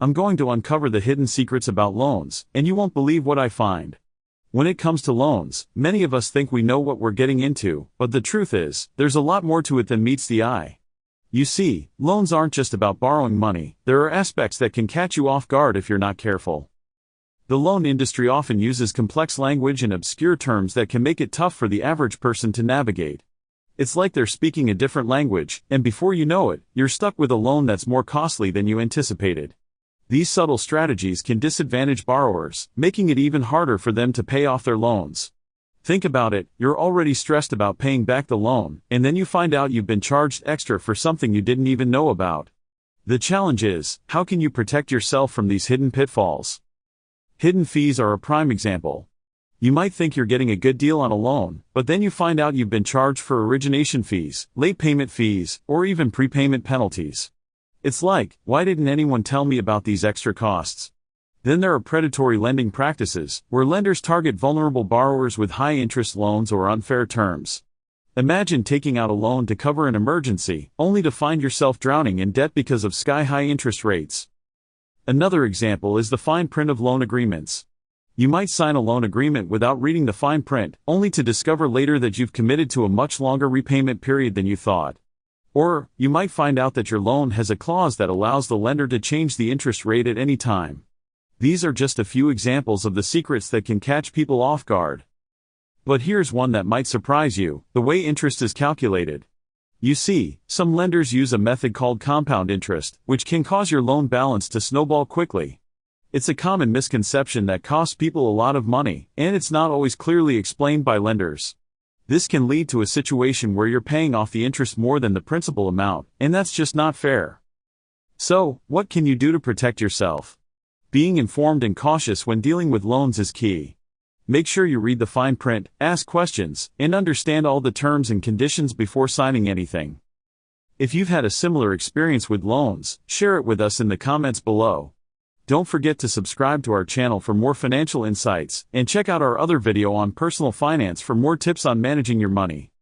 I'm going to uncover the hidden secrets about loans, and you won't believe what I find. When it comes to loans, many of us think we know what we're getting into, but the truth is, there's a lot more to it than meets the eye. You see, loans aren't just about borrowing money, there are aspects that can catch you off guard if you're not careful. The loan industry often uses complex language and obscure terms that can make it tough for the average person to navigate. It's like they're speaking a different language, and before you know it, you're stuck with a loan that's more costly than you anticipated. These subtle strategies can disadvantage borrowers, making it even harder for them to pay off their loans. Think about it, you're already stressed about paying back the loan, and then you find out you've been charged extra for something you didn't even know about. The challenge is, how can you protect yourself from these hidden pitfalls? Hidden fees are a prime example. You might think you're getting a good deal on a loan, but then you find out you've been charged for origination fees, late payment fees, or even prepayment penalties. It's like, why didn't anyone tell me about these extra costs? Then there are predatory lending practices, where lenders target vulnerable borrowers with high-interest loans or unfair terms. Imagine taking out a loan to cover an emergency, only to find yourself drowning in debt because of sky-high interest rates. Another example is the fine print of loan agreements. You might sign a loan agreement without reading the fine print, only to discover later that you've committed to a much longer repayment period than you thought. Or, you might find out that your loan has a clause that allows the lender to change the interest rate at any time. These are just a few examples of the secrets that can catch people off guard. But here's one that might surprise you: the way interest is calculated. You see, some lenders use a method called compound interest, which can cause your loan balance to snowball quickly. It's a common misconception that costs people a lot of money, and it's not always clearly explained by lenders. This can lead to a situation where you're paying off the interest more than the principal amount, and that's just not fair. So, what can you do to protect yourself? Being informed and cautious when dealing with loans is key. Make sure you read the fine print, ask questions, and understand all the terms and conditions before signing anything. If you've had a similar experience with loans, share it with us in the comments below. Don't forget to subscribe to our channel for more financial insights, and check out our other video on personal finance for more tips on managing your money.